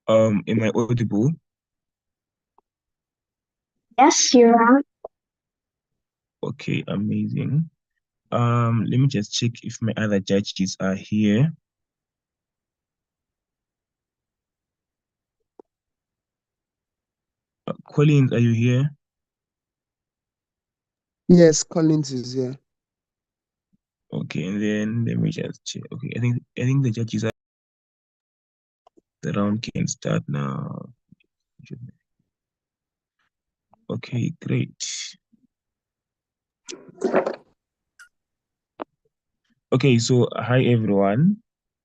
Am I audible? Yes, you are. Okay, amazing. Let me just check if my other judges are here. Collins, are you here? Yes, Collins is here. Okay, and then let me just check. Okay, I think the judges are the round can start now. Okay, great. Okay, so hi everyone.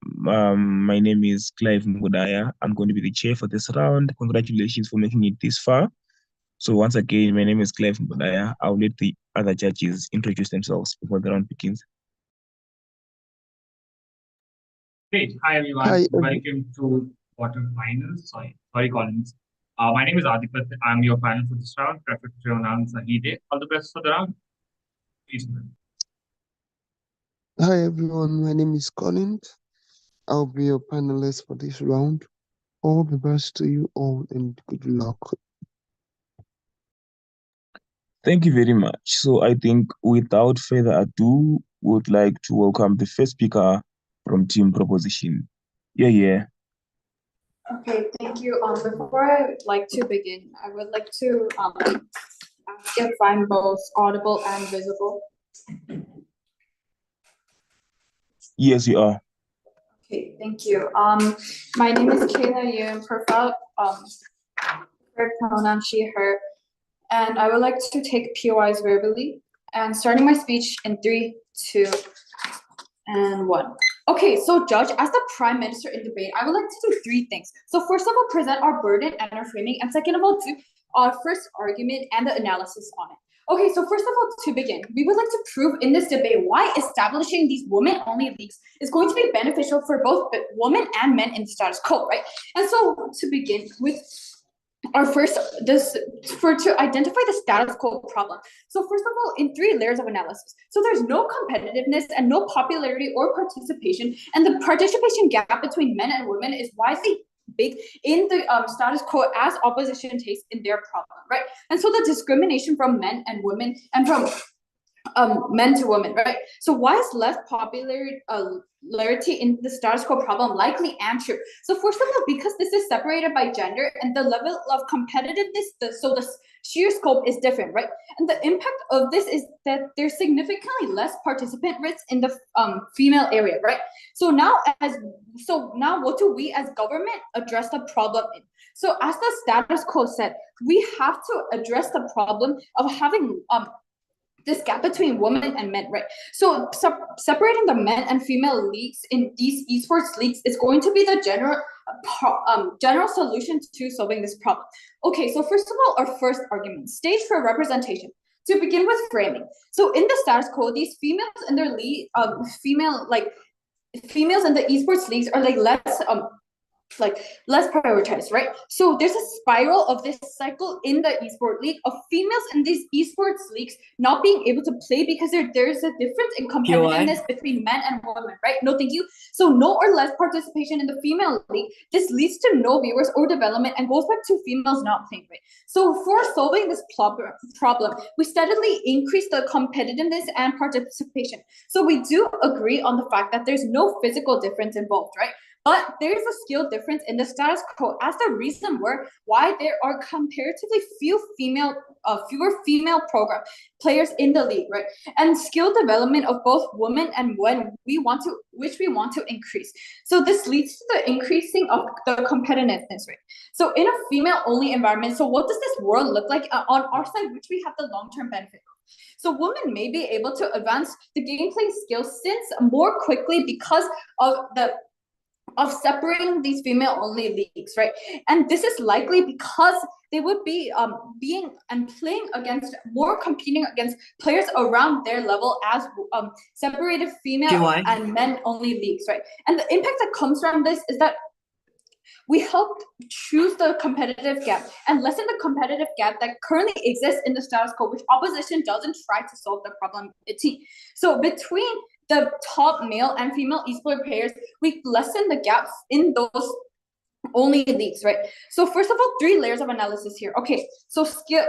My name is Clive Mugudaya. I'm going to be the chair for this round. Congratulations for making it this far. So once again, my name is Clive Mugudaya. I'll let the other judges introduce themselves before the round begins. Great. Hi, everyone. Hi, Welcome to quarterfinals. Sorry, Collins. My name is Adipat. I'm your panel for this round. Prefer to pronounce Sahide. All the best for the round. Please. Hi everyone, my name is Collins. I'll be your panelist for this round. All the best to you all and good luck. Thank you very much. So I think without further ado, would like to welcome the first speaker from Team Proposition. Yeah. Okay, thank you. Before I would like to begin, I would like to ask if I'm both audible and visible. Yes, you are. Okay, thank you. My name is Kayla Yun, profile pronoun she, her, and I would like to take POIs verbally and starting my speech in 3, 2, and 1. Okay, so Judge, as the Prime Minister in debate, I would like to do 3 things. So first of all, present our burden and our framing, and second of all, do our first argument and the analysis on it. Okay, so first of all, to begin, we would like to prove in this debate why establishing these women-only leagues is going to be beneficial for both women and men in the status quo, right? And so to begin with, our first to identify the status quo problem. So first of all, in 3 layers of analysis. So there's no competitiveness and no popularity or participation, and the participation gap between men and women is widely big in the status quo as opposition takes in their problem, right? And so the discrimination from men and women and from men to women, right? So why is less popularity in the status quo problem likely and true? So first of all, because this is separated by gender and the level of competitiveness, so the sheer scope is different, right? And the impact of this is that there's significantly less participant rates in the female area, right? So now what do we as government address the problem in? So as the status quo said, we have to address the problem of having this gap between women and men, right? So separating the men and female leagues in these esports leagues is going to be the general solution to solving this problem. Okay, so first of all, our first argument, stage for representation. To begin with framing. So in the status quo, these females in their league, females in the esports leagues are less prioritized, right? So there's a spiral of this cycle in the esport league of females in these esports leagues not being able to play because there's a difference in competitiveness between men and women, right? No, thank you. So no or less participation in the female league. This leads to no viewers or development and goes back to females not playing, right? So for solving this problem, we steadily increase the competitiveness and participation. So we do agree on the fact that there's no physical difference involved, right? But there is a skill difference in the status quo as the reason why there are comparatively fewer female program players in the league, right? And skill development of both women and men which we want to increase. So this leads to the increasing of the competitiveness rate. So in a female-only environment, so what does this world look like on our side, which we have the long-term benefit of? So women may be able to advance the gameplay skills since more quickly because of separating these female-only leagues, right? And this is likely because they would be competing against players around their level as separated female and men-only leagues, right? And the impact that comes from this is that we help choose the competitive gap and lessen the competitive gap that currently exists in the status quo, which opposition doesn't try to solve the problem. So between the top male and female esports players, we lessen the gaps in those only leagues, right? So first of all, 3 layers of analysis here. Okay, so skill,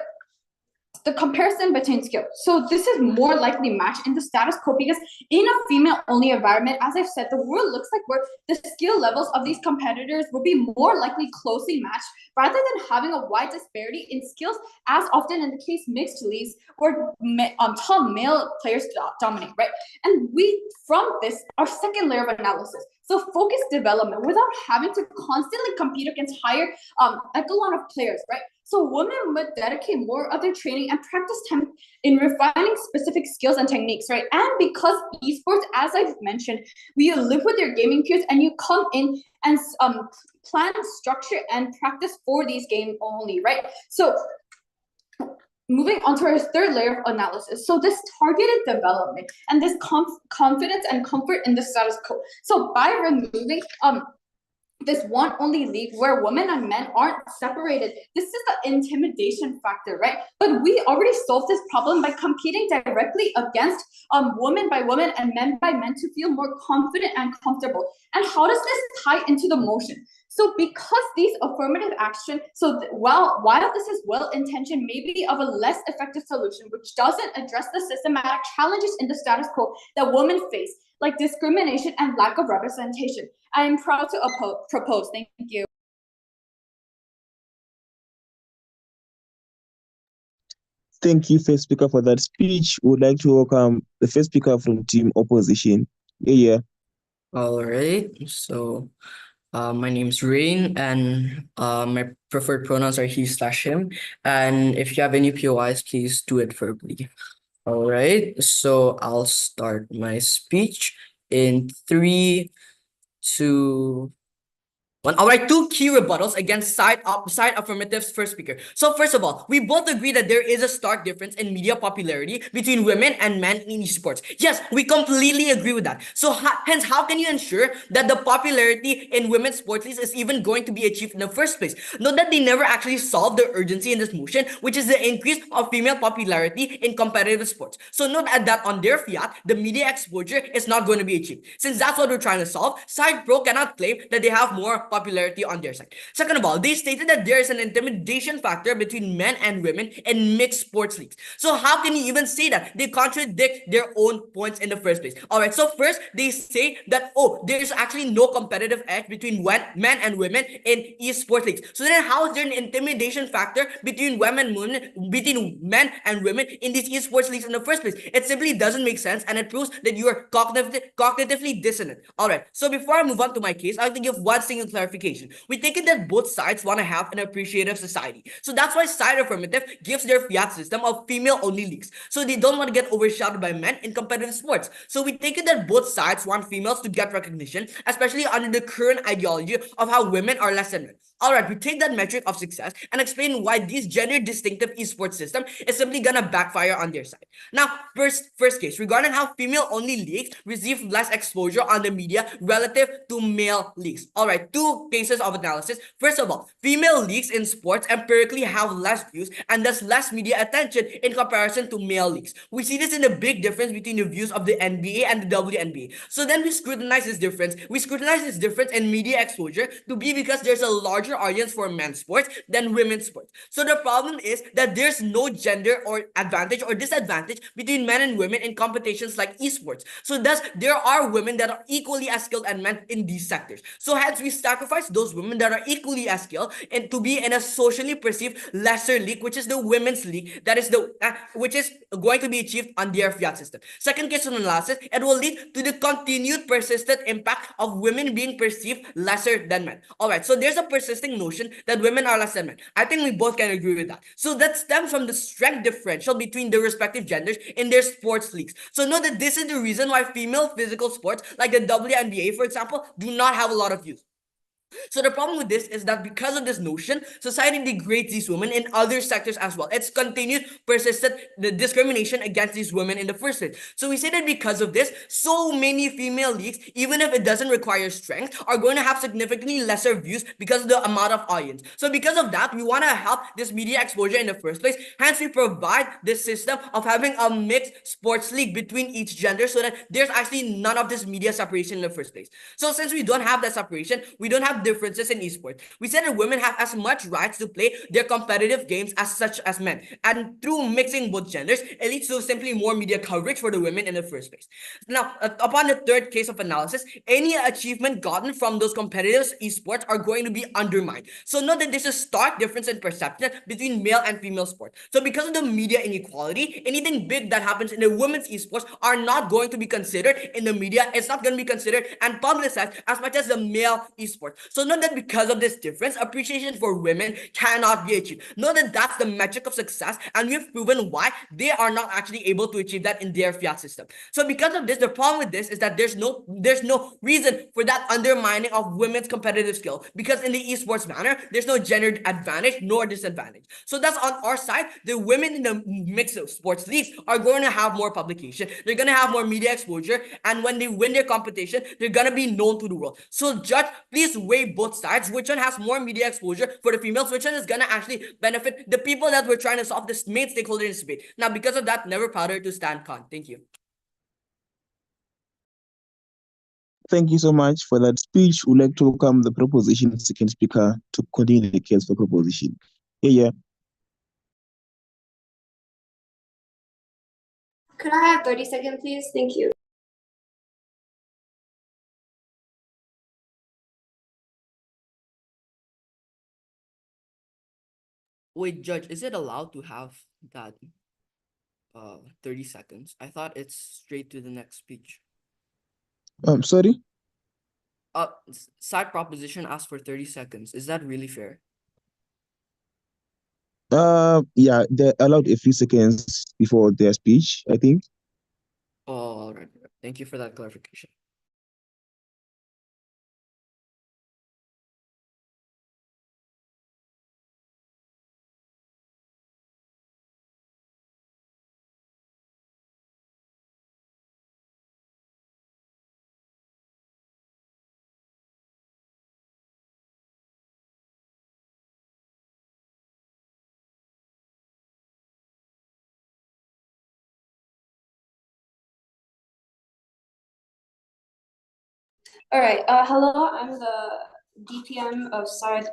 the comparison between skill. So this is more likely matched in the status quo because in a female-only environment, as I've said, the world looks like where the skill levels of these competitors will be more likely closely matched rather than having a wide disparity in skills, as often in the case mixed leagues where top male players dominate, right? And we, from this, our second layer of analysis. So focus development without having to constantly compete against higher echelon of players, right? So women would dedicate more of their training and practice time in refining specific skills and techniques, right? And because esports, as I've mentioned, we live with your gaming peers and you come in and plan, structure, and practice for these games only, right? So moving on to our third layer of analysis. So this targeted development and this confidence and comfort in the status quo. So by removing this one only league where women and men aren't separated, this is the intimidation factor, right? But we already solved this problem by competing directly against woman by woman and men by men to feel more confident and comfortable. And how does this tie into the motion? So because these affirmative action, while this is well-intentioned, maybe of a less effective solution, which doesn't address the systematic challenges in the status quo that women face, like discrimination and lack of representation. I am proud to propose. Thank you. Thank you, first speaker, for that speech. We would like to welcome the first speaker from team opposition. Yeah. All right. So, my name's Rain, and my preferred pronouns are he/him. And if you have any POIs, please do it verbally. All right. So I'll start my speech in 3, 2, 1. All right, 2 key rebuttals against side affirmative's first speaker. So first of all, we both agree that there is a stark difference in media popularity between women and men in esports. Yes, we completely agree with that. So hence, how can you ensure that the popularity in women's sports leagues is even going to be achieved in the first place? Note that they never actually solved the urgency in this motion, which is the increase of female popularity in competitive sports. So note that on their fiat, the media exposure is not going to be achieved. Since that's what we're trying to solve, Side Pro cannot claim that they have more popularity on their side. Second of all, they stated that there is an intimidation factor between men and women in mixed sports leagues. So how can you even say that? They contradict their own points in the first place. All right, so first they say that, oh, there is actually no competitive edge between men and women in esports leagues. So then how is there an intimidation factor between men and women in these esports leagues in the first place? It simply doesn't make sense, and it proves that you are cognitively dissonant. All right, so before I move on to my case, I'll give one single clarification. We take it that both sides want to have an appreciative society. So that's why side affirmative gives their fiat system of female-only leagues. So they don't want to get overshadowed by men in competitive sports. So we take it that both sides want females to get recognition, especially under the current ideology of how women are less than men. Alright, we take that metric of success and explain why this gender distinctive esports system is simply gonna backfire on their side. Now, first case, regarding how female-only leagues receive less exposure on the media relative to male leagues. Alright, 2 cases of analysis. First of all, female leagues in sports empirically have less views and thus less media attention in comparison to male leagues. We see this in the big difference between the views of the NBA and the WNBA. So then we scrutinize this difference. We scrutinize this difference in media exposure to be because there's a larger audience for men's sports than women's sports. So the problem is that there's no gender or advantage or disadvantage between men and women in competitions like esports. So thus, there are women that are equally as skilled as men in these sectors. So hence, we sacrifice those women that are equally as skilled and to be in a socially perceived lesser league, which is the women's league, that is which is going to be achieved on their fiat system. Second case of analysis, it will lead to the continued persistent impact of women being perceived lesser than men. Alright, so there's a persistent notion that women are less than men. I think we both can agree with that. So that stems from the strength differential between the respective genders in their sports leagues. So know that this is the reason why female physical sports like the WNBA, for example, do not have a lot of views. So the problem with this is that because of this notion, society degrades these women in other sectors as well. It's continued, persistent the discrimination against these women in the first place. So we say that because of this, so many female leagues, even if it doesn't require strength, are going to have significantly lesser views because of the amount of audience. So because of that, we want to help this media exposure in the first place. Hence, we provide this system of having a mixed sports league between each gender so that there's actually none of this media separation in the first place. So since we don't have that separation, we don't have differences in esports. We said that women have as much rights to play their competitive games as such as men. And through mixing both genders, it leads to simply more media coverage for the women in the first place. Now, upon the third case of analysis, any achievement gotten from those competitive esports are going to be undermined. So note that there's a stark difference in perception between male and female sport. So because of the media inequality, anything big that happens in the women's esports are not going to be considered in the media. It's not going to be considered and publicized as much as the male esports. So note that because of this difference, appreciation for women cannot be achieved. Note that that's the metric of success, and we've proven why they are not actually able to achieve that in their fiat system. So because of this, the problem with this is that there's no reason for that undermining of women's competitive skill, because in the esports manner, there's no gendered advantage nor disadvantage. So that's on our side. The women in the mix of sports leagues are going to have more publication. They're going to have more media exposure, and when they win their competition, they're going to be known to the world. So judge, please weigh both sides. Which one has more media exposure for the females? Which one is going to actually benefit the people that we're trying to solve this main stakeholder in this debate? Now, because of that, never powder to stand con. Thank you. Thank you so much for that speech. We'd like to welcome the proposition second speaker to continue the case for proposition. Yeah. Could I have 30 seconds, please? Thank you. Wait, Judge, is it allowed to have that 30 seconds? I thought it's straight to the next speech. Sorry? Side proposition asked for 30 seconds. Is that really fair? Yeah, they're allowed a few seconds before their speech, I think. Oh, all right. Thank you for that clarification. All right. Hello, I'm the DPM of side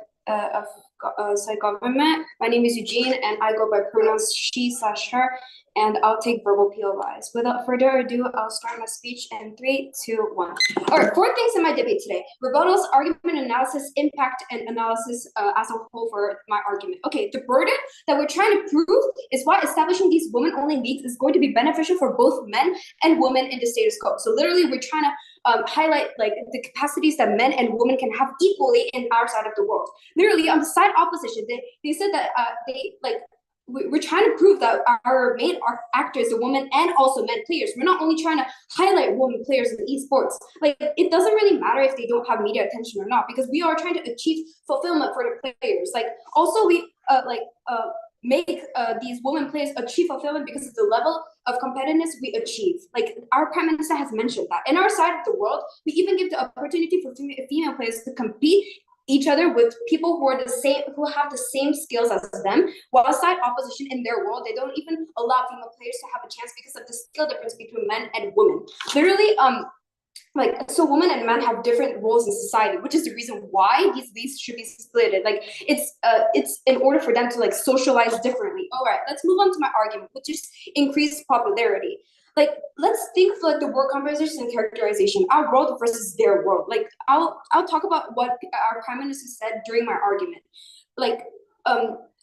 government. My name is Eugene, and I go by pronouns she/her, and I'll take verbal POIs. Without further ado, I'll start my speech in 3, 2, 1. All right. 4 things in my debate today: rebuttals, argument analysis, impact, and analysis as a whole for my argument. Okay. The burden that we're trying to prove is why establishing these women-only leagues is going to be beneficial for both men and women in the status quo. So literally, we're trying to highlight like the capacities that men and women can have equally in our side of the world. Literally, on the side opposition, they said that we're trying to prove that our main actors are women and also men players. We're not only trying to highlight women players in esports. Like, it doesn't really matter if they don't have media attention or not, because we are trying to achieve fulfillment for the players. Like, also we make these women players achieve fulfillment because of the level of competitiveness we achieve. Like, our prime minister has mentioned that in our side of the world, we even give the opportunity for female players to compete each other with people who are the same, who have the same skills as them. While side opposition in their world, they don't even allow female players to have a chance because of the skill difference between men and women. Literally, so women and men have different roles in society, which is the reason why these leagues should be split. Like, it's in order for them to like socialize differently. All right, let's move on to my argument, which is increased popularity. Like, let's think for like the word composition and characterization, our world versus their world. Like, I'll talk about what our prime minister said during my argument. Like,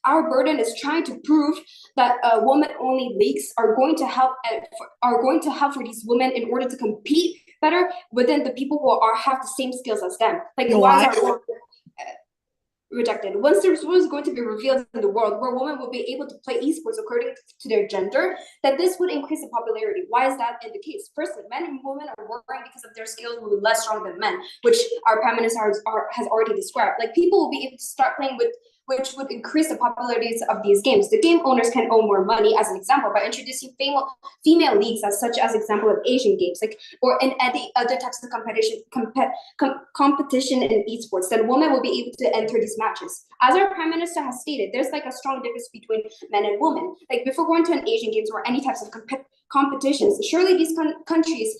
our burden is trying to prove that women-only leagues are going to help for these women in order to compete better within the people who have the same skills as them. Like, why is our world rejected? Once the rule is going to be revealed in the world where women will be able to play esports according to their gender, that this would increase the popularity. Why is that in the case? Firstly, men and women are worrying because of their skills will be less strong than men, which our prime minister has already described. Like, people will be able to start playing with which would increase the popularity of these games. The game owners can earn more money, as an example, by introducing female leagues, such as example of Asian games, or in any other types of competition in esports. Then women will be able to enter these matches. As our Prime Minister has stated, there's a strong difference between men and women. Before going to an Asian games or any types of competitions, surely these countries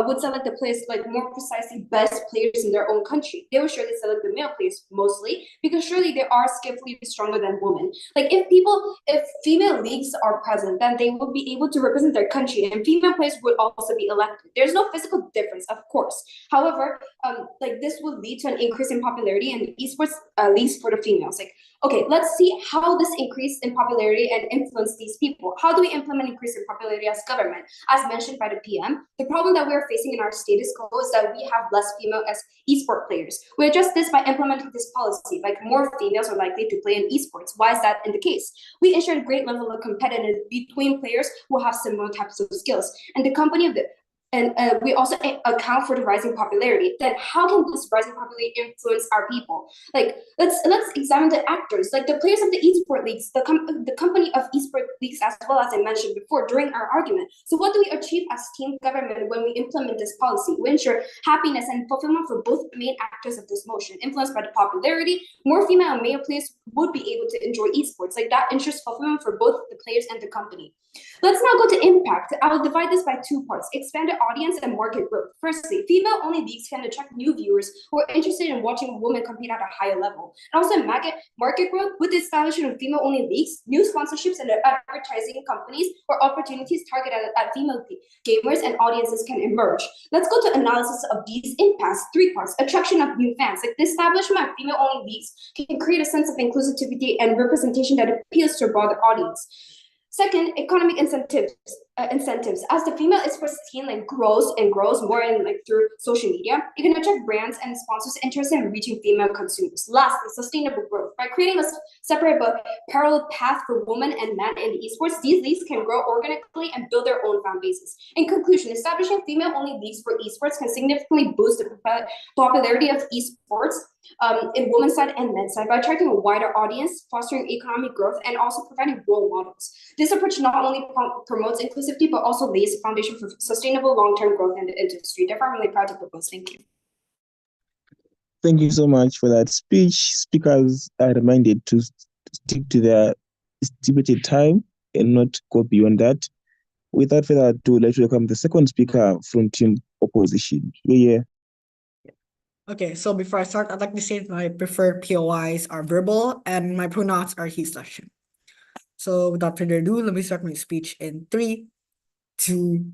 would select the players, more precisely best players in their own country. They would surely select the male players mostly, because surely they are skillfully stronger than women. If female leagues are present, then they will be able to represent their country, and female players would also be elected. There's no physical difference, of course. However, this will lead to an increase in popularity in esports leagues for the females. Okay, let's see how this increase in popularity and influence these people. How do we implement increase in popularity as government? As mentioned by the PM, the problem that we are facing in our status quo is that we have less female as esport players. We address this by implementing this policy, more females are likely to play in esports. Why is that in the case? We ensure a great level of competitiveness between players who have similar types of skills. And the company of the we also account for the rising popularity. Then how can this rising popularity influence our people? Let's examine the actors, the players of the esport leagues, the company of esport leagues, as well as I mentioned before during our argument. So what do we achieve as team government when we implement this policy? We ensure happiness and fulfillment for both main actors of this motion. Influenced by the popularity, more female and male players would be able to enjoy esports. That ensures fulfillment for both the players and the company. Let's now go to impact. I will divide this by two parts: expanded audience and market growth. Firstly, female-only leagues can attract new viewers who are interested in watching women compete at a higher level. And also market growth, with the establishment of female-only leagues, new sponsorships and advertising companies or opportunities targeted at female gamers and audiences can emerge. Let's go to analysis of these impacts. 3 parts: attraction of new fans. The establishment of female-only leagues can create a sense of inclusivity and representation that appeals to a broader audience. Second, economic incentives. As the female esports scene grows and grows more through social media, it can attract brands and sponsors interested in reaching female consumers. Lastly, sustainable growth. By creating a separate but parallel path for women and men in esports, these leagues can grow organically and build their own fan bases. In conclusion, establishing female-only leagues for esports can significantly boost the popularity of esports in women's side and men's side by attracting a wider audience, fostering economic growth, and also providing role models. This approach not only promotes inclusivity, but also lays the foundation for sustainable long-term growth in the industry. Therefore, I'm really proud to propose. Thank you. Thank you so much for that speech. Speakers are reminded to stick to their stipulated time and not go beyond that. Without further ado, let's welcome the second speaker from team opposition. Yeah. Okay, so before I start, I'd like to say that my preferred POIs are verbal and my pronouns are he/him. So without further ado, let me start my speech in 3, 2,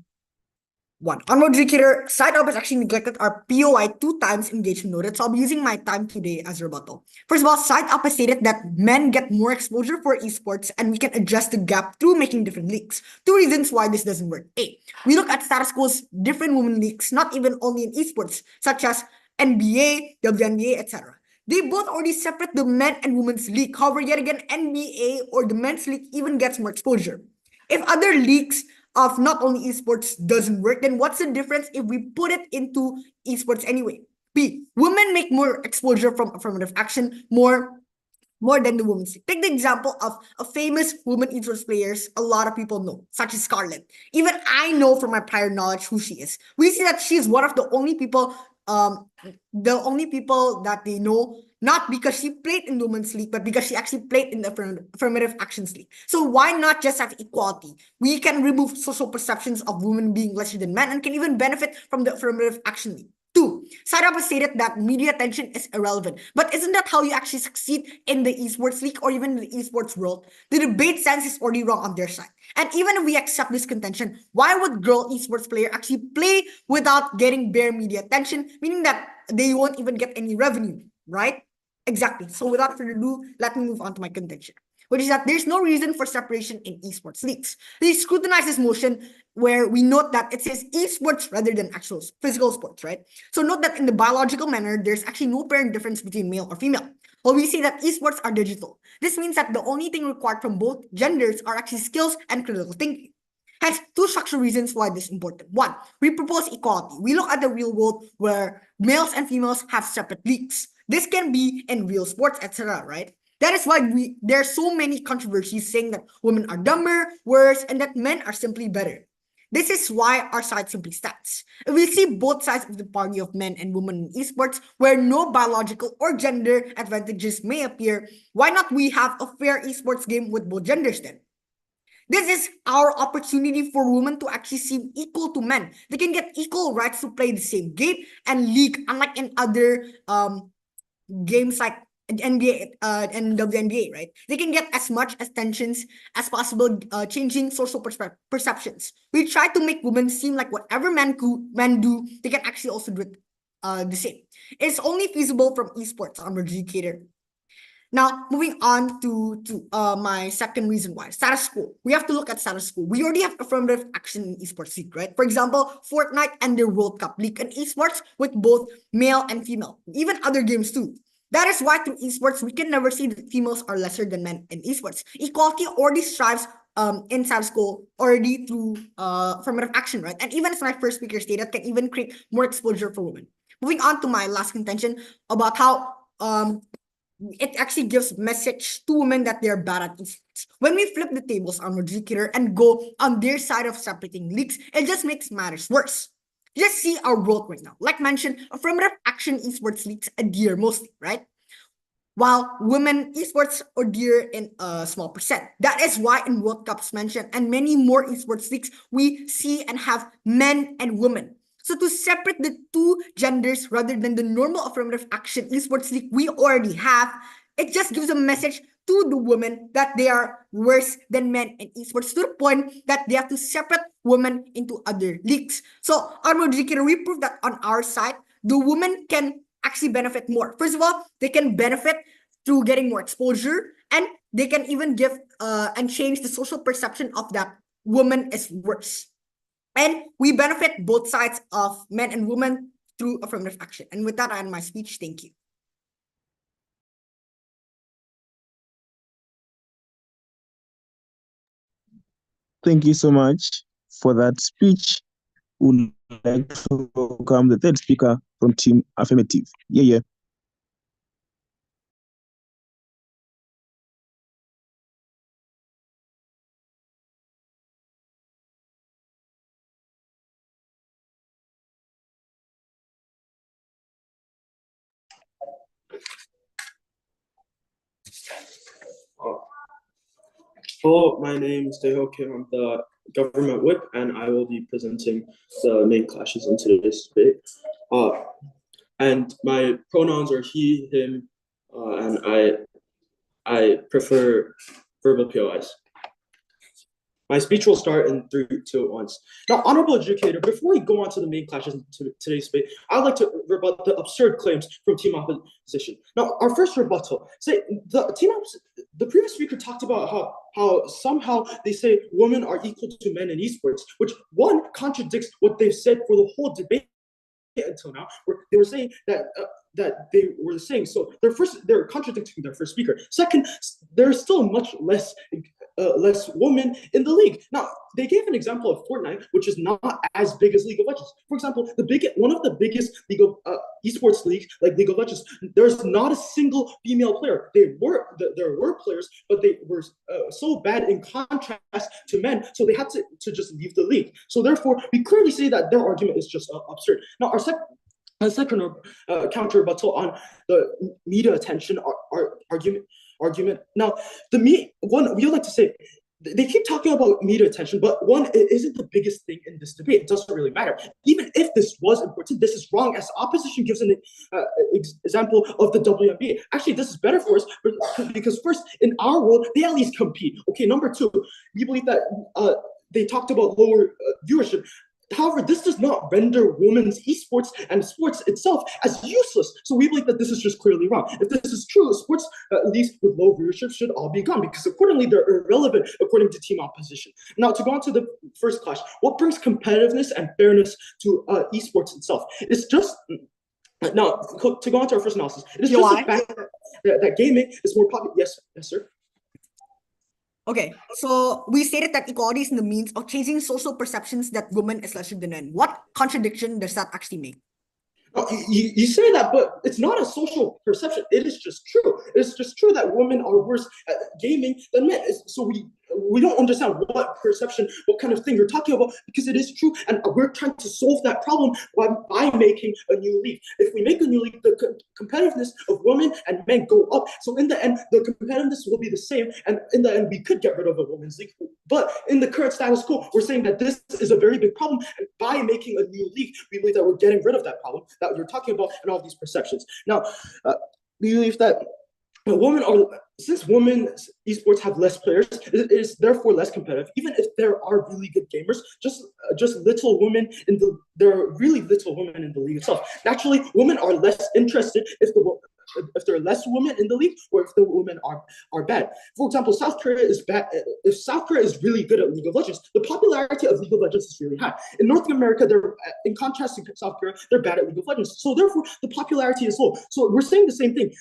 1. Honorable Executor, side up has actually neglected our POI 2 times engagement noted, so I'll be using my time today as rebuttal. First of all, side up has stated that men get more exposure for esports and we can adjust the gap through making different leagues. 2 reasons why this doesn't work. A, we look at status quo's different women leagues, not even only in esports, such as NBA, WNBA, etc. They both already separate the men and women's league. However, yet again, NBA or the men's league even gets more exposure. If other leagues of not only esports doesn't work, then what's the difference if we put it into esports anyway? B, women make more exposure from affirmative action, more than the women's league. Take the example of a famous women esports players a lot of people know, such as Scarlett. Even I know from my prior knowledge who she is. We see that she's one of the only people that they know, not because she played in the women's league, but because she actually played in the affirmative actions league. So why not just have equality? We can remove social perceptions of women being lesser than men and can even benefit from the affirmative action league. 2, Sarah has stated that media attention is irrelevant. But isn't that how you actually succeed in the esports league or even in the esports world? The debate stance is already wrong on their side. And even if we accept this contention, why would girl esports player actually play without getting bare media attention, meaning that they won't even get any revenue, right? Exactly. So without further ado, let me move on to my contention, which is that there's no reason for separation in esports leagues. They scrutinize this motion where we note that it says esports rather than actual physical sports, right? So note that in the biological manner, there's actually no apparent difference between male or female. Well, we see that esports are digital. This means that the only thing required from both genders are actually skills and critical thinking. Hence, 2 structural reasons why this is important. 1, we propose equality. We look at the real world where males and females have separate leagues. This can be in real sports, etc., right? That is why there are so many controversies saying that women are dumber, worse, and that men are simply better. This is why our side simply stands. If we see both sides of the party of men and women in esports, where no biological or gender advantages may appear, why not we have a fair esports game with both genders then? This is our opportunity for women to actually seem equal to men. They can get equal rights to play the same game and league, unlike in other games like NBA and WNBA, right? They can get as much attentions as possible, changing social perceptions. We try to make women seem like whatever men do, they can actually also do it the same. It's only feasible from esports on Educator. Now, moving on to my second reason why, status quo. We have to look at status quo. We already have affirmative action in esports league, right? For example, Fortnite and their World Cup league and esports with both male and female, even other games too. That is why through esports, we can never see that females are lesser than men in esports. Equality already strives in status quo already through affirmative action, right? And even as my first speaker stated, can even create more exposure for women. Moving on to my last contention about how it actually gives message to women that they're bad at esports. When we flip the tables on Educator and go on their side of separating leagues, it just makes matters worse. Just see our world right now. Like mentioned, affirmative action esports leagues adhere mostly, right? While women esports adhere in a small percent. That is why in World Cups mentioned and many more esports leagues, we see and have men and women. So to separate the two genders rather than the normal affirmative action esports league we already have, it just gives a message to the women that they are worse than men in esports, to the point that they have to separate women into other leagues. So on Educator, we prove that on our side, the women can actually benefit more. First of all, they can benefit through getting more exposure, and they can even give and change the social perception of that woman is worse. And we benefit both sides of men and women through affirmative action. And with that, I end my speech. Thank you. Thank you so much for that speech. Would like to welcome the third speaker from Team Affirmative. Yeah. Hello, my name is Daeho Kim. I'm the government whip, and I will be presenting the main clashes in today's debate. And my pronouns are he, him, and I prefer verbal POIs. My speech will start in 3, 2, 1. Now, honorable educator, before we go on to the main clashes in today's debate, I'd like to rebut the absurd claims from team opposition. Now, our first rebuttal, the previous speaker talked about how somehow they say women are equal to men in esports, which one contradicts what they've said for the whole debate until now, where they were saying that they were saying, so they're contradicting their first speaker. Second, there's still much less women in the league. Now, they gave an example of Fortnite, which is not as big as League of Legends. For example, one of the biggest League of esports leagues, like League of Legends, there's not a single female player. There were players, but they were so bad in contrast to men, so they had to just leave the league. So therefore, we clearly see that their argument is just absurd. Now, our second counter rebuttal on the media attention argument. Now, we would like to say, they keep talking about media attention, but it isn't the biggest thing in this debate. It doesn't really matter. Even if this was important, this is wrong, as opposition gives an example of the WNBA. Actually, this is better for us because first, in our world, they at least compete. Okay, number two, we believe that they talked about lower viewership. However, this does not render women's esports and sports itself as useless. So we believe that this is just clearly wrong. If this is true, sports leagues with low viewership should all be gone because accordingly, they're irrelevant according to team opposition. Now, to go on to the first clash, what brings competitiveness and fairness to esports itself? It's just now to go on to our first analysis. It is just the fact that gaming is more popular. Yes, sir. Okay, so we stated that equality is in the means of changing social perceptions that women is lesser than men. What contradiction does that actually make? you say that, but it's not a social perception. It is just true. It's just true that women are worse at gaming than men. So we don't understand what perception, what kind of thing you're talking about, because it is true, and we're trying to solve that problem by making a new league. If we make a new league, the competitiveness of women and men go up. So in the end, the competitiveness will be the same, and in the end, we could get rid of a women's league. But in the current status quo, we're saying that this is a very big problem, and by making a new league, we believe that we're getting rid of that problem that you're talking about and all these perceptions. Now, we believe that since women's esports have less players, it is therefore less competitive. Even if there are really good gamers, just little women there are really little women in the league itself. Naturally, women are less interested if there are less women in the league, or if the women are bad. For example, South Korea is bad. If South Korea is really good at League of Legends, the popularity of League of Legends is really high. In North America, in contrast to South Korea, they're bad at League of Legends. So therefore, the popularity is low. So we're saying the same thing.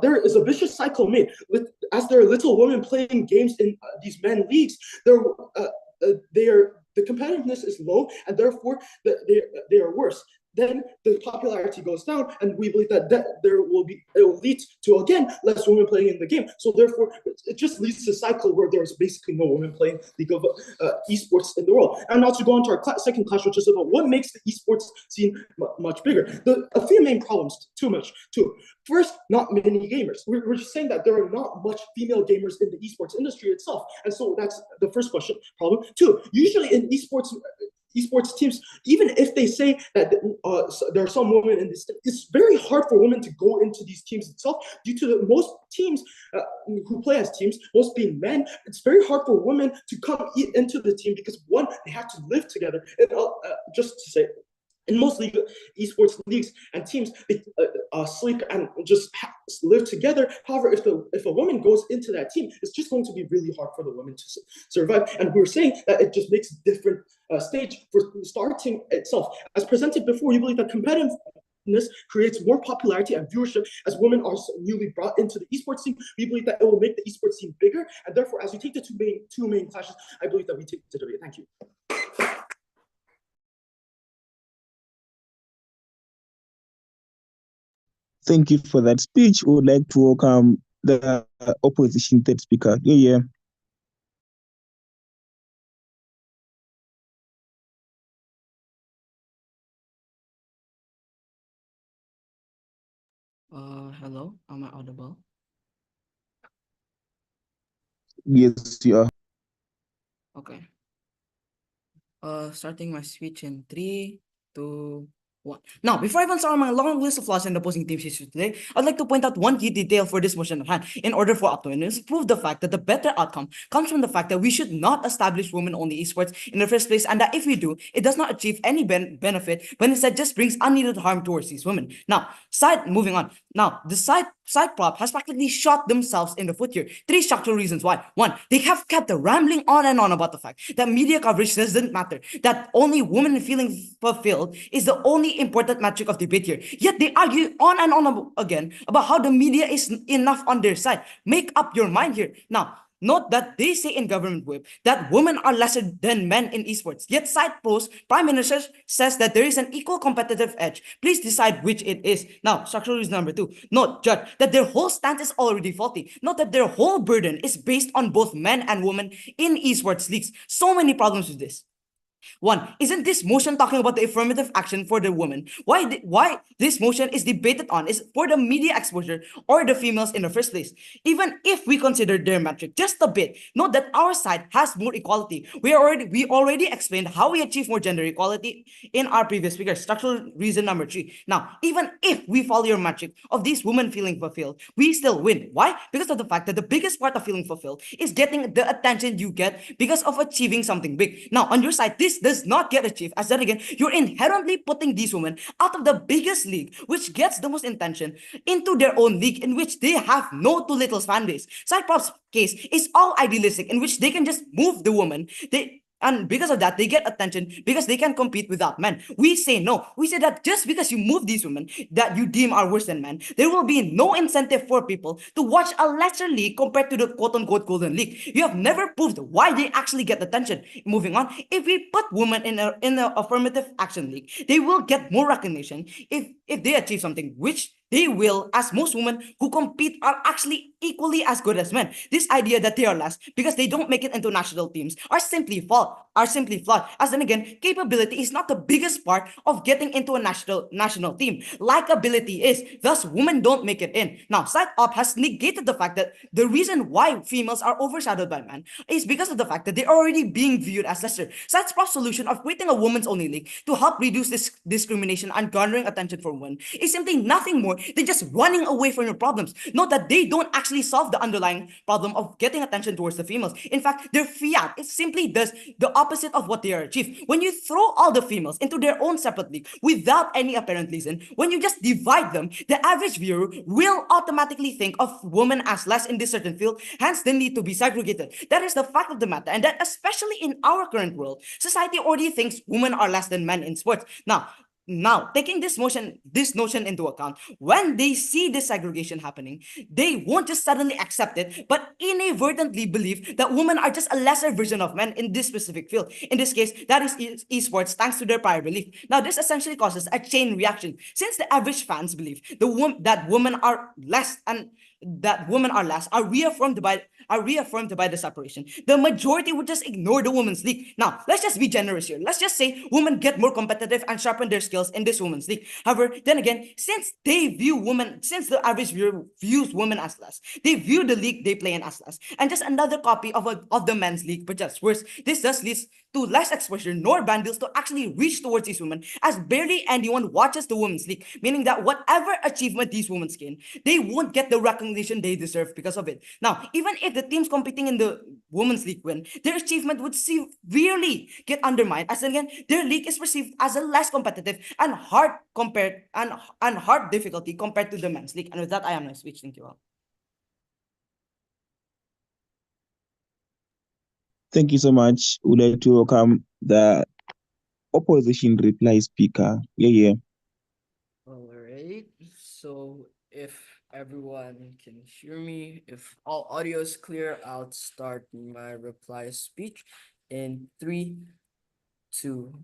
There is a vicious cycle made as there are little women playing games in these men leagues. The competitiveness is low, and therefore they are worse. Then the popularity goes down, and we believe that it will lead to, again, less women playing in the game. So therefore, it just leads to a cycle where there's basically no women playing League of esports in the world. And now to go on to our second class, which is about what makes the esports scene much bigger. A few main problems, too. First, not many gamers. We're just saying that there are not much female gamers in the esports industry itself. And so that's the first problem. Two, usually in esports teams, even if they say that there are some women in this, it's very hard for women to go into these teams itself due to most teams who play as teams, most being men. It's very hard for women to come into the team because, one, they have to live together. And just to say, in most esports leagues and teams, they sleep and just live together. However, if a woman goes into that team, it's just going to be really hard for the women to survive. And we're saying that it just makes a different stage for starting itself. As presented before, you believe that competitiveness creates more popularity and viewership as women are newly brought into the esports scene. We believe that it will make the esports scene bigger, and therefore, as we take the two main classes, I believe that we take the debate. Thank you. Thank you for that speech. We would like to welcome the opposition third speaker. Yeah. Hello, am I audible? Yes, you are. Okay. Starting my speech in 3, 2, 1. Now, before I even start my long list of flaws in the opposing team's history today, I'd like to point out one key detail for this motion at hand. In order for up to win, prove the fact that the better outcome comes from the fact that we should not establish women-only esports in the first place, and that if we do, it does not achieve any benefit, but instead just brings unneeded harm towards these women. Now, moving on. Now, the side prop has practically shot themselves in the foot here. 3 structural reasons why. 1, they have kept rambling on and on about the fact that media coverage doesn't matter, that only women feeling fulfilled is the only important metric of debate here. Yet they argue on and on again about how the media is enough on their side. Make up your mind here. Now, note that they say in government whip that women are lesser than men in esports. Yet side post, Prime Minister says that there is an equal competitive edge. Please decide which it is. Now, structural reason number 2. Note, Judge, that their whole stance is already faulty. Note that their whole burden is based on both men and women in esports leagues. So many problems with this. 1, isn't this motion talking about the affirmative action for the women? Why this motion is debated on is for the media exposure or the females in the first place. Even if we consider their metric just a bit, note that our side has more equality. We already explained how we achieve more gender equality in our previous speaker. Structural reason number 3. Now, even if we follow your metric of these women feeling fulfilled, we still win. Why? Because of the fact that the biggest part of feeling fulfilled is getting the attention you get because of achieving something big. Now, on your side, this does not get achieved, as then again, you're inherently putting these women out of the biggest league, which gets the most attention, into their own league, in which they have no too little fan base. Side Prop's case is all idealistic, in which they can just move the woman, And because of that, they get attention because they can compete without men. We say no. We say that just because you move these women that you deem are worse than men, there will be no incentive for people to watch a lesser league compared to the quote-unquote golden league. You have never proved why they actually get attention. Moving on, if we put women in a affirmative action league, they will get more recognition if they achieve something, which they will, as most women who compete are actually equally as good as men. This idea that they are less because they don't make it into national teams are simply flawed. As then again, capability is not the biggest part of getting into a national team. Likability is. Thus, women don't make it in. Now, Side Up has negated the fact that the reason why females are overshadowed by men is because of the fact that they're already being viewed as lesser. Side's solution of creating a women's only league to help reduce this discrimination and garnering attention for women is simply nothing more than just running away from your problems. Note that they don't actually solve the underlying problem of getting attention towards the females. In fact, their fiat, it simply does the opposite of what they are achieved. When you throw all the females into their own separate league without any apparent reason, when you just divide them, the average viewer will automatically think of women as less in this certain field, hence they need to be segregated. That is the fact of the matter, and that especially in our current world, society already thinks women are less than men in sports. Now, taking this notion into account, when they see this segregation happening, they won't just suddenly accept it, but inadvertently believe that women are just a lesser version of men in this specific field. In this case, that is esports, thanks to their prior belief. Now, this essentially causes a chain reaction, since the average fans believe that women are less and that women are less are reaffirmed by the separation. The majority would just ignore the women's league. Now, let's just be generous here. Let's just say women get more competitive and sharpen their skills in this women's league. However, then again, since the average viewer views women as less, they view the league they play in as less, and just another copy of the men's league, but just worse. This thus leads to less exposure nor bundles to actually reach towards these women, as barely anyone watches the women's league, meaning that whatever achievement these women gain, they won't get the recognition they deserve because of it. Now, even if the teams competing in the women's league win, their achievement would severely get undermined, as again, their league is perceived as a less competitive and hard difficulty compared to the men's league. And with that, I am my speech. Thank you all. Thank you so much. Would like to welcome the opposition reply speaker. Yeah. All right. So if everyone can hear me, if all audio is clear, I'll start my reply speech in 3, 2,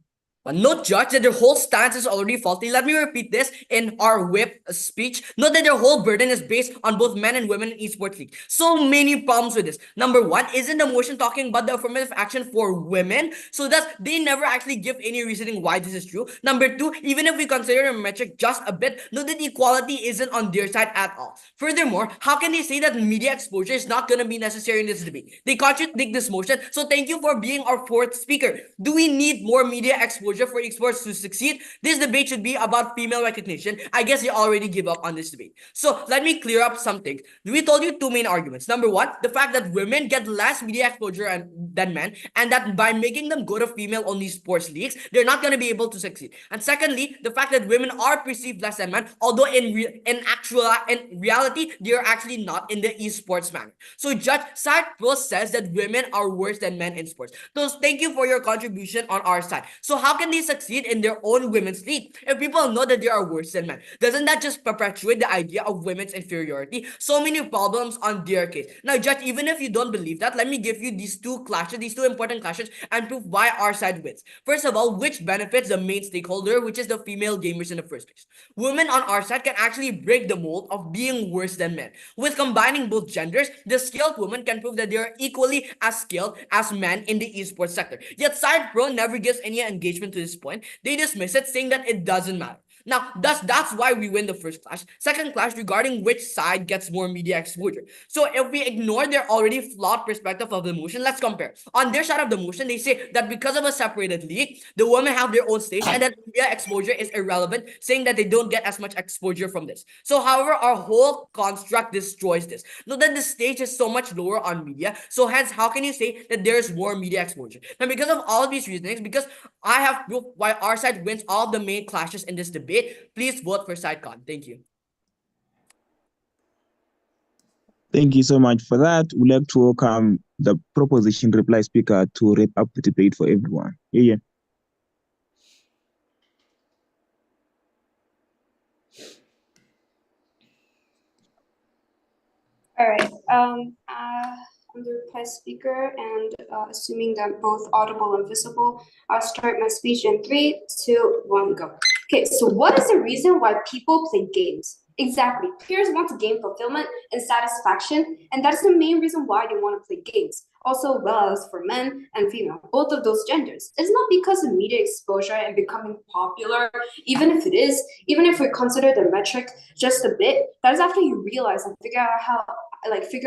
1. Note, Judge, that their whole stance is already faulty. Let me repeat this in our whip speech. Note that their whole burden is based on both men and women in esports league. So many problems with this. Number one, isn't the motion talking about the affirmative action for women? So thus, they never actually give any reasoning why this is true. Number two, even if we consider a metric just a bit, note that equality isn't on their side at all. Furthermore, how can they say that media exposure is not going to be necessary in this debate? They contradict this motion. So thank you for being our fourth speaker. Do we need more media exposure for esports to succeed? This debate should be about female recognition. I guess you already give up on this debate. So let me clear up something. We told you two main arguments. Number one, the fact that women get less media exposure than men, and that by making them go to female-only sports leagues, they're not going to be able to succeed. And secondly, the fact that women are perceived less than men, although in reality, they are actually not in the esports manner. So Judge Side Pro says that women are worse than men in sports. So thank you for your contribution on our side. So how can they succeed in their own women's league if people know that they are worse than men? Doesn't that just perpetuate the idea of women's inferiority? So many problems on their case. Now, Judge, even if you don't believe that, let me give you these two important clashes, and prove why our side wins. First of all, which benefits the main stakeholder, which is the female gamers in the first place. Women on our side can actually break the mold of being worse than men. With combining both genders, the skilled women can prove that they are equally as skilled as men in the esports sector. Yet Side Pro never gives any engagement to this point. They dismiss it, saying that it doesn't matter. Now, that's why we win the first clash. Second clash regarding which side gets more media exposure. So if we ignore their already flawed perspective of the motion, let's compare. On their side of the motion, they say that because of a separated league, the women have their own stage and that media exposure is irrelevant, saying that they don't get as much exposure from this. So however, our whole construct destroys this. Note that the stage is so much lower on media, so hence how can you say that there's more media exposure? Now, because of all of these reasonings, because I have proof why our side wins all the main clashes in this debate, please vote for SideCon. Thank you. Thank you so much for that. We'd like to welcome the proposition reply speaker to wrap up the debate for everyone. Yeah. All right. I'm the reply speaker, and assuming that both audible and visible, I'll start my speech in 3, 2, 1, go. Okay, so what is the reason why people play games? Exactly. Players want to gain fulfillment and satisfaction, and that's the main reason why they want to play games. Also, well as for men and female, both of those genders. It's not because of media exposure and becoming popular, even if it is, even if we consider the metric just a bit, that is after you realize and figure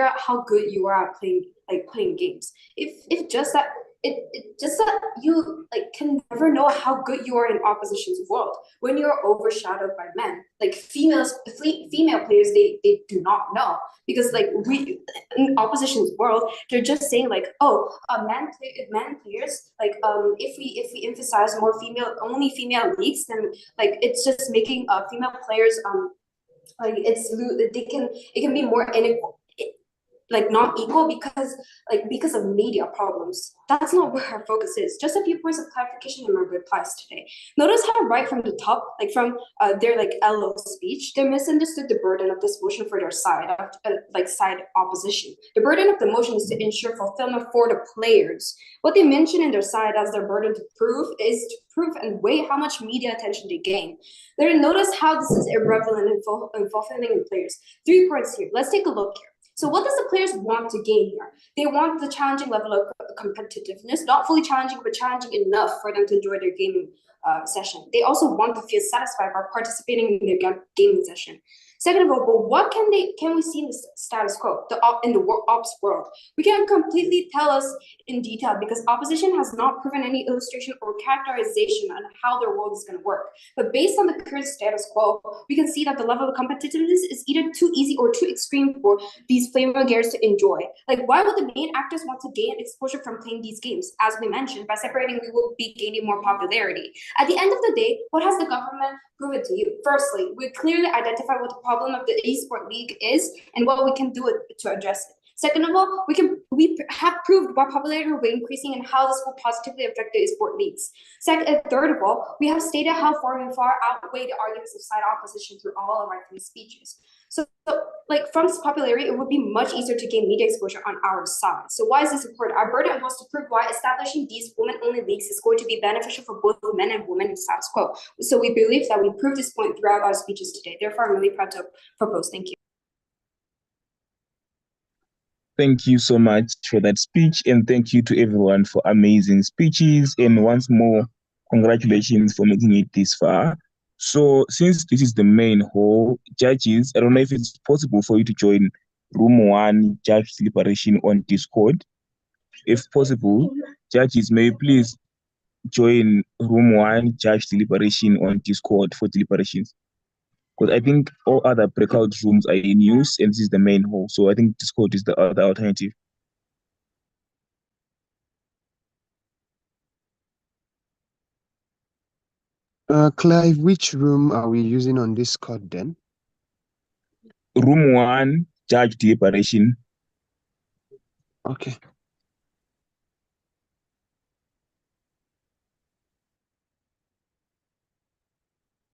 out how good you are at playing games. If just that it just that you can never know how good you are in opposition's world when you're overshadowed by men. Like female players, they do not know, because we in opposition's world, they're just saying men players, if we emphasize more only female leagues, then it's just making female players it can be more inequal, not equal, because of media problems. That's not where our focus is. Just a few points of clarification in my replies today. Notice how right from the top, from their LO speech, they misunderstood the burden of this motion for their side, side opposition. The burden of the motion is to ensure fulfillment for the players. What they mention in their side as their burden to prove is to prove and weigh how much media attention they gain. Then notice how this is irrelevant and fulfilling in players. 3 points here. Let's take a look here. So what does the players want to gain here? They want the challenging level of competitiveness, not fully challenging, but challenging enough for them to enjoy their gaming session. They also want to feel satisfied by participating in their gaming session. Second of all, but what can we see in the status quo, in the ops world? We can't completely tell us in detail because opposition has not proven any illustration or characterization on how their world is going to work. But based on the current status quo, we can see that the level of competitiveness is either too easy or too extreme for these flavor gears to enjoy. Why would the main actors want to gain exposure from playing these games? As we mentioned, by separating, we will be gaining more popularity. At the end of the day, what has the government proven to you? Firstly, we clearly identify what the problem of the esport league is and what we can do to address it. Second of all, we have proved why popularity will be increasing and how this will positively affect the esport leagues. Third of all, we have stated how far outweigh the arguments of side opposition through all of our 3 speeches. So from this popularity, it would be much easier to gain media exposure on our side. So why is this important? Our burden was to prove why establishing these women-only leagues is going to be beneficial for both men and women in status quo. So we believe that we proved this point throughout our speeches today. Therefore, I'm really proud to propose. Thank you. Thank you so much for that speech, and thank you to everyone for amazing speeches. And once more, congratulations for making it this far. So since this is the main hall, judges, I don't know if it's possible for you to join room 1 judge deliberation on Discord. If possible, judges, may you please join room 1 judge deliberation on Discord for deliberations. Because I think all other breakout rooms are in use, and this is the main hall. So I think Discord is the other alternative. Clive, which room are we using on Discord then? Room 1, judge deliberation. Okay.